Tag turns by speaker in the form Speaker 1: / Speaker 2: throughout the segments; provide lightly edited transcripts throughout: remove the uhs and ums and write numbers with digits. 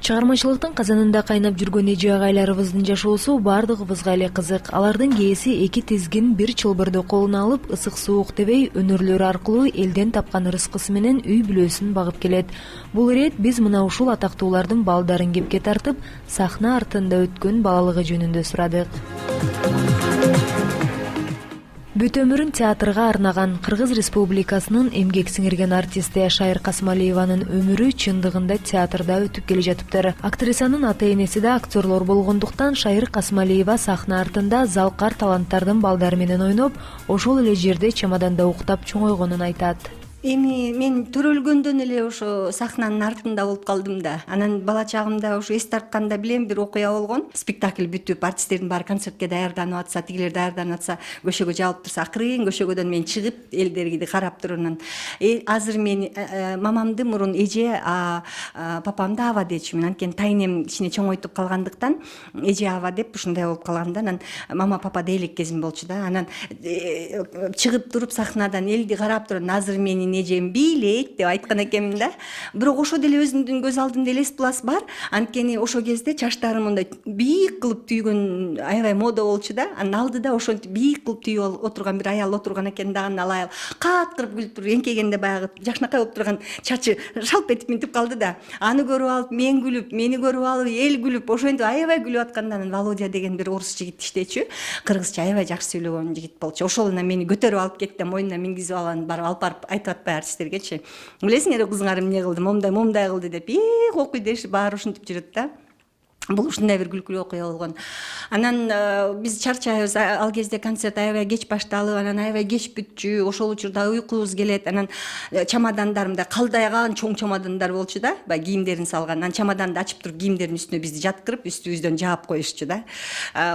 Speaker 1: Чыгармачылыктын казанында кайнап жүргөн эже агайларыбыздын жашоосу бардыгыбызга эле кызык. Алардын кээси эки тизгин бир чылбырды колуна алып, ысык суук дебей, өнөрлөрү аркылуу элден тапкан рызкысы менен үй бүлөсүн багып келет. Бул ирет биз мына ушул атактуулардын балдарын кепке тартып, сахна артында өткөн балалыгы жөнүндө сурадык. Бүт өмүрүн театрга арнаган Кыргыз Республикасынын эмгек сиңирген артисти Шайыр Касмалиеванын өмүрү чындыгында театрда өтүп келе жатыптыр. Актрисанын ата-энеси да актерлор болгондуктан Шайыр Касмалиева сахна артында залкар таланттардын балдары менен ойноп, ошол эле жерде чамаданда уктап чоңойгонун айтат.
Speaker 2: Эми мен төрөлгөндөн эле ошо сахнанын артында болуп калдым да. Анан бала чагымда ошо эс тартканда билем бир окуя болгон. Спектакль бүтүп, артисттердин баары концертке даярданып атса, тигилер даярданып атса, көшөгө жабылып турса, акырын көшөгөдөн мен чыгып, элдерди карап турумун. Азыр мен мамамды мурун эже, папамды аба дечүмүн. Анткени тайнем кичине чоңойтуп калгандыктан эже аба деп ушундай болуп калганда, анан мама папа дейлик кезим болчу да. Анан чыгып туруп сахнадан элди карап туруп, азыр менин эжем бийлейт деп айткан экенмин да. Бирок ошо деле өзүмдүн көз алдымда эле эс бар. Анткени ошо кезде чачтарым мындай бийик кылып түйгөн аябай мода болчу да. Анын алдыда ошентип бийик кылып түйүп отурган бир аял отурган экен да. Анын аял каткырып күлүп туруп, эңкегенде баягы жакшынакай болуп турган чачы шалп этип минтип калды да. Аны көрүп алып мен күлүп, мени көрүп алып эл күлүп, ошентип аябай күлүп атканда, анан Володя деген бир орус жигит иштечү, кыргызча аябай жакшы сүйлөгөн жигит болчу. Ошол эле мени көтөрүп алып кетти, мойнуна мингизип алып барып айтып артистергечи. Билесиңер кызыңарым эмне кылды, момдай кылды деп, окуй дешип баары ушинтип жүрөт да. Бул ушундай бир күлкүлүү окуя болгон. Анан биз чарчайбыз, ал кезде концерт аябай кеч башталып, анан аябай кеч бүтчү, ошол учурда уйкубуз келет. Анан чамадандарымда калдайган чоң чамадандар болчу да, баягы кийимдерин салган. Анан чамаданды ачып туруп кийимдердин үстүнө бизди жаткырып, үстүбүздөн жаап коюшчу да.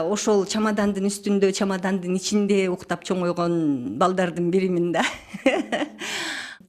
Speaker 2: Ошол чамадандын үстүндө, чамадандын ичинде уктап чоңойгон балдардын биримин да.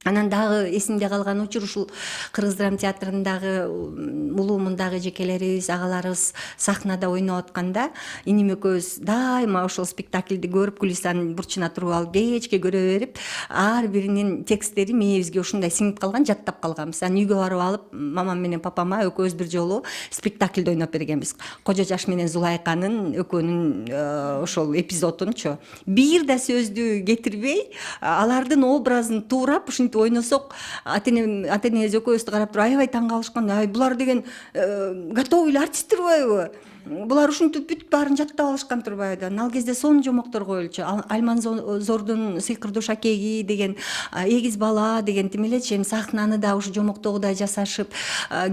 Speaker 2: Анан дагы эсимде калган учур ушул Кыргыз драма театрындагы улуумундагы эжекелерибиз, агаларыбыз сахнада ойноп атканда, иним экөөбүз дайыма ошол спектакльди көрүп, кулисанын бурчуна туруп алып кечке көрө берип, ар биринин тексттери мээбизге ушундай сиңип калган, жаттап калганбыз. Анан үйгө барып алып, мамам менен папама экөөбүз бир жолу спектакльди ойноп бергенбиз. Кожо жаш менен Зулайканын экөөнүн ошол эпизодунчу. Бир да сөздү кетирбей, алардын образын туурап ойносок, ата-энебиз экөөбүздү карап туруп аябай таң калышкан. Булар деген готовый артист турбайбы? Булар ушинтип бүт баарын жаттап алышкан турбайбы? Ал кезде сонун жомоктор коюлчу. Альманзордун Сыйкырдуу шакеги деген, эгиз бала деген тимелечи, эми сахнаны да ушу жомоктогудай жасашып,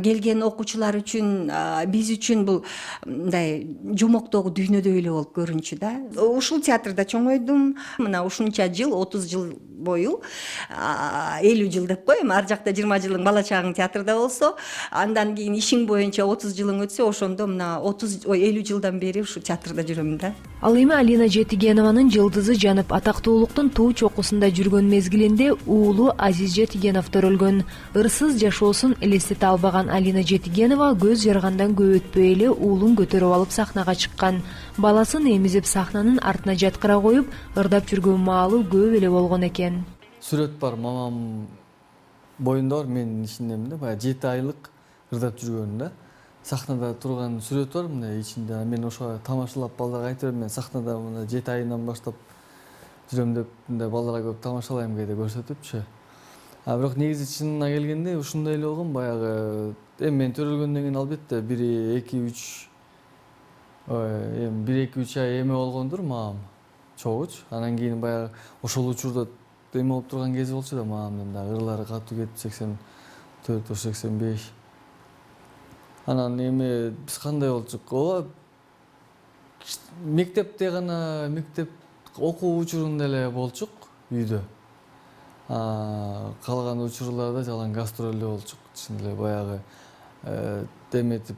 Speaker 2: келген окуучулар үчүн, биз үчүн бул мындай жомоктогу дүйнөдөй эле болуп көрүнчү да. Ушул театрда чоңойдум. Мына ушунча жыл, 30 жыл бою, 50 жыл деп кой, эми ар жакта 20 жылың бала чагың театрда болсо, андан кийин ишиң боюнча 30 жылың өтсө, ошондо мына 50 жылдан бери ушу театрда жүрөм да.
Speaker 1: Ал эми Алина Жетигенованын жылдызы жанып, атактуулуктун туу чокусунда жүргөн мезгилинде уулу Азиз Жетигенов төрөлгөн. Ырсыз жашоосун элестете албаган Алина Жетигенова көз жаргандан көп өтпөй эле уулун көтөрүп алып сахнага чыккан. Баласын эмизип сахнанын артына жаткыра коюп, ырдап жүргөн маалы көп эле болгон экен.
Speaker 3: Сүрөт бар, мамам боюнда бар, менин ичиндемин да, баягы 7 айлык ырдап жүргөнүм да. Сахнада турган сүрөт бар мына ичинде. Мен ошо тамашалап балдарга айтып берем, мен сахнада мына 7 айынан баштап жүрөм деп, мындай балдарга көп тамашалайм кээде көрсөтүпчү. Бирок негизи чынына келгенде ушундай эле болгон, баягы эми мен төрөлгөндөн кийин албетте 1-2-3 ай эме болгондур мамам, чогуч. Анан кийин баягы ошол учурда эме болуп турган кези болчу да, мамамдын да ырлары катуу кетип 84-85. Анан эми биз кандай болчук? Ооба мектепте гана, мектеп окуу учурунда эле болчук үйдө. Калган учурларда жалаң гастролдо болчук. Чын эле баягы деметип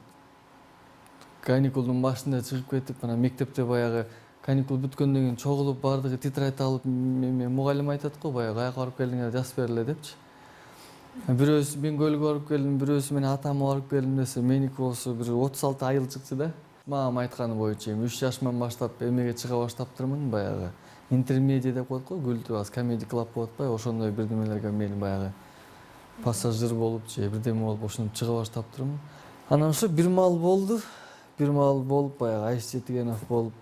Speaker 3: каникулдун башында чыгып кетип, анан мектепте баягы каникул бүткөндөн кийин чогулуп бардыгы тетрадь алып, мугалим айтат го, баягы каяка барып келдиңер жазып бергиле депчи. Бирөөсү мен көлгө барып келдим, бирөөсү мен атама барып келдим десе, меники болсо бир 36 айыл чыкчу да. Мамам айтканы боюнча 3 жашыман баштап эмеге чыга баштаптырмын, баягы интермедиа деп коет го, Гүлтү аз комеди клуб болуп атпайбы, ошондой бирдемелерге мен баягы пассажир болуп же бирдеме болуп ошентип чыга баштаптырмын. Анан ошо бир маал болду. Бир маал болуп баягы Айш Жетигенов болуп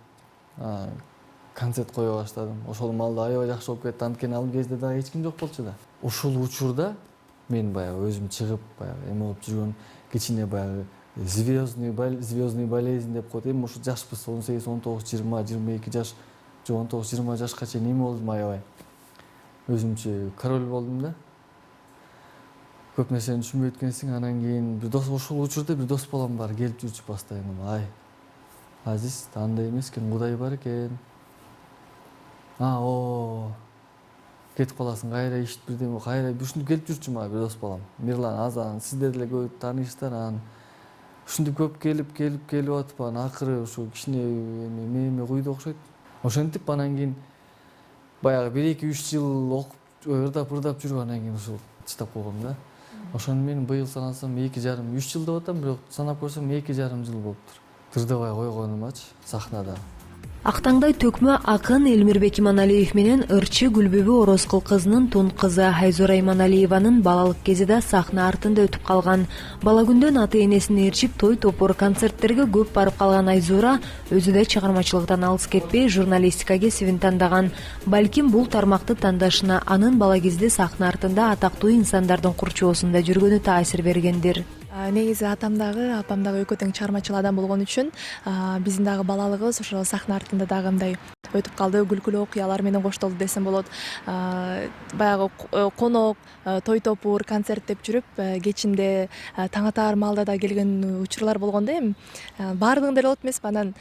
Speaker 3: концерт кое баштадым. Ошол маалда аябай жакшы болуп кетти. Анткени ал кезде дагы эч ким жок болчу да. Ушул учурда мен баягы өзүм чыгып баягы эме болуп жүргөн кичине баягы звездный болезнь деп коет. Эми ушу жашпыз 18, 19, 20, 22 жаш, же 19, 20 жашка чейин эме болдум аябай. Өзүмчө король болдум да. Көп нерсени түшүнбөй өткөнсүң. Анан кийин бир дос, ушул учурда бир дос балам бар, келип жүрчү постоянно. Ай, Азиз, андай эмес экен, Кудай бар экен. Кетип каласың, кайра ишт бирдеме, кайра ушинтип келип жүрчү мага бир дос балам. Мирлан, Азан, сиздер деле көп тааныйсыздар. Анан ушинтип көп келип атып, анан акыры ушу кичине эме куйду окшойт. Ошентип анан кийин баягы 1-2-3 жыл окуп, ырдап жүрүп анан кийин ушул чыдап койгом да. Ошону мен быйыл санасам 2,5-3 жыл деп атам, бирок санап көрсөм 2,5 жыл болуптур. Тырдабай койгонумачы сахнада.
Speaker 1: Актаңдай төкмө акын Элмирбек Иманалиев менен ырчы Гүлбүбү Орозкул кызынын тун кызы Айзора Иманалиеванын балалык кези да сахна артында өтүп калган. Бала күндөн ата энесин ээрчип той топор концерттерге көп барып калган Айзора өзү да чыгармачылыктан алыс кетпей журналистика кесибин тандаган. Балким бул тармакты тандашына анын бала кезде сахна артында атактуу инсандардын курчоосунда жүргөнү таасир бергендир.
Speaker 4: Негизи атам дагы, апам дагы экөө тең чыгармачыл адам болгон үчүн биздин дагы балалыгыбыз ошо сахна артында дагы мындай өтүп калды, күлкүлүү окуялар менен коштолду десем болот. Баягы конок, той топур, концерт деп жүрүп, кечинде таң атаар маалда да келген учурлар болгон да эми. Баардыгында эле болот эмеспи, анан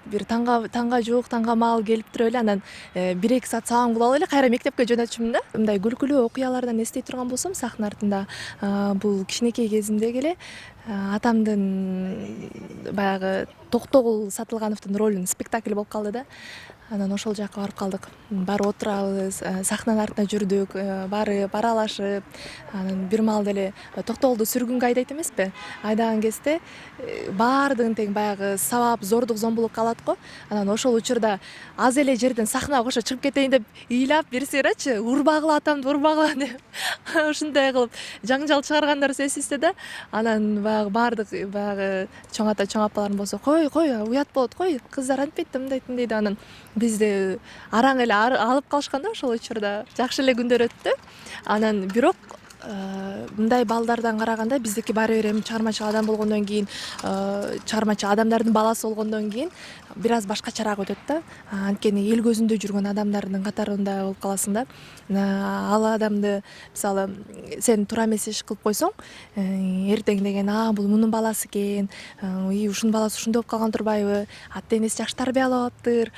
Speaker 4: бир таңга жуук, таңга маал келип туруп эле анан 1-2 саат сабагын кылып алып эле кайра мектепке жөнөтчүмүн да. Мындай күлкүлүү окуялардан эстей турган болсом сахна артында бул кичинекей кезимдеги эле атамдын баягы Токтогул Сатылгановдун ролунун спектакль болуп калды да. Анан ошол жака барып калдык. Барып отурабыз, сахнанын артында жүрдүк, барып аралашып, анан бир маалда эле Токтогулду сүргүнгө айдайт эмеспи? Айдаган кезде баардыгын тең баягы сабап, зордук, зомбулукка алат го. Анан ошол учурда аз эле жерден сахнага кошо чыгып кетейин деп ыйлап берсеңерчи, урбагыла атамды урбагыла деп ушундай кылып жаңжал чыгаргандар эсибизде да. Анан баягы баардык баягы чоң ата, чоң апаларым болсо, кой, уят болот, кой, кыздар антпейт да, мындай дейт. Анан бизди араң эле алып калышкан да ошол учурда. Жакшы эле күндөр өттү. Анан бирок мындай балдардан караганда биздики баары бир эми чыгармачыл адам болгондон кийин, чыгармачыл адамдардын баласы болгондон кийин бир аз башкачараак өтөт да. Анткени эл көзүндө жүргөн адамдардын катарында болуп каласың да. Ал адамды мисалы сен туура эмес иш кылып койсоң, эртең деген бул мунун баласы экен, ушунун баласы ушундай болуп калган турбайбы, ата энеси жакшы тарбиялаптыр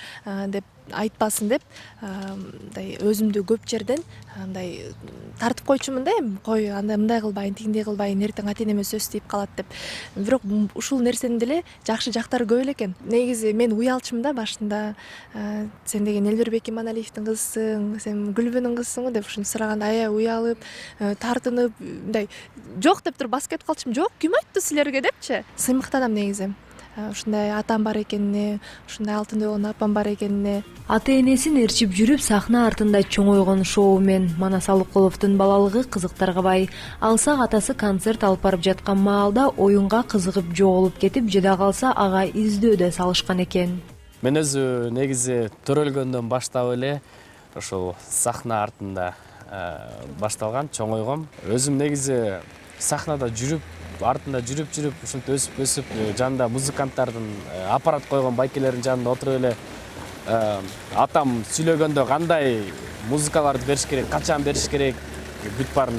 Speaker 4: деп айтпасын деп мындай өзүмдү көп жерден мындай тартып койчумун да. Эми кой, андай мындай кылбайын, тигиндей кылбайын, эртең ата энеме сөз тийип калат деп. Бирок ушул нерсенин деле жакшы жактары көп эле экен. Негизи мен уялчумун да башында. Сен деген Элмирбек Иманалиевдин кызысың, сен Гүлбүнүн кызысың деп ушинтип сураганда аябай уялып, тартынып, мындай жок деп туруп басып кетип калчумун. Жок, ким айтты силерге депчи. Сыймыктанам негизи. Ушундай атам бар экенине, ушундай алтындай болгон апам бар экенине.
Speaker 1: Ата энесин ээрчип жүрүп сахна артында чоңойгон шоумен Манас Алыкуловдун балалыгы кызыктарга бай. Алсак атасы концерт алып барып жаткан маалда оюнга кызыгып жоголуп кетип, жада калса ага издөөдө салышкан экен.
Speaker 5: Мен өзү негизи төрөлгөндөн баштап эле ошол сахна артында башталган, чоңойгом. Өзүм негизи сахнада жүрүп, артында жүрүп ушинтип өсүп, жанында музыканттардын аппарат койгон байкелердин жанында отуруп эле атам сүйлөгөндө кандай музыкаларды бериш керек, качан бериш керек, бүт баарын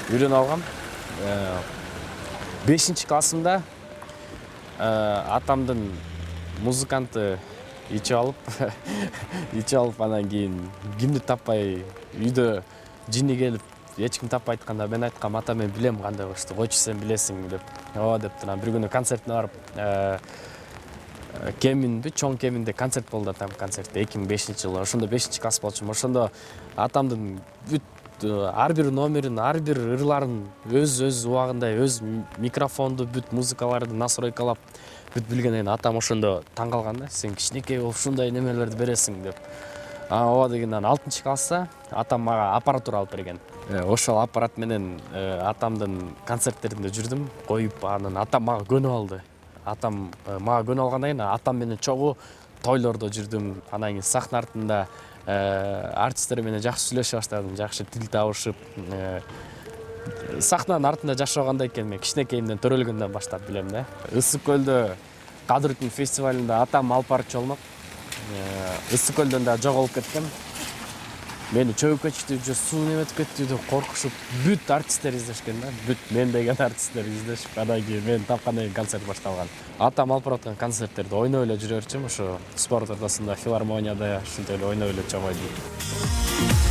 Speaker 5: үйрөнүп алгам. 5-классымда атамдын музыканты ичип алып анан кийин кимди таппай үйдө жини келип эч ким таппай айтканда мен айткам, ата мен билем кандай болушту, койчу сен билесиң деп. Деп турам. Бир күнү концертине барып Кеминби, чоң Кеминде концерт болду, атам концертте 2005-жылы. Ошондо 5-класс болчумун. Ошондо атамдын бүт ар бир номерин, ар бир ырларын өз убагында, өз микрофонду, бүт музыкаларды настройкалап бүт билгенден атам ошондо таң калган да. Сен кичинекей болуп ушундай немелерди бересиң деп. ооба деген анан 6 класста атам мага аппаратура алып берген. Ошол аппарат менен атамдын концерттеринде жүрдүм, коюп, анан атам мага көнүп алды. Атам мага көнүп алгандан кийин атам менен чогуу тойлордо жүрдүм. Анан кийин сахна артында артисттер менен жакшы сүйлөшө баштадым, жакшы тил табышып. Сахнанын артында жашагандан кийин мен кичинекейимден төрөлгөндөн баштап билем да. Ысык көлдө Кадыртын фестивалында атам алып барчу болмок. Ысык көлдөн да жоголуп кеткем. Мени чөгүп кетишти, же суу неметип кетти деп коркушуп, бүт артисттер издешкен да. Бүт мен деген артисттер издешип, анан кийин мен тапкандан кийин концерт башталган. Атам алып бараткан концерттерде ойноп эле жүрө берчүмүн, ошо спорт ортосунда, филармонияда ушинтип эле ойноп эле чоңойдум.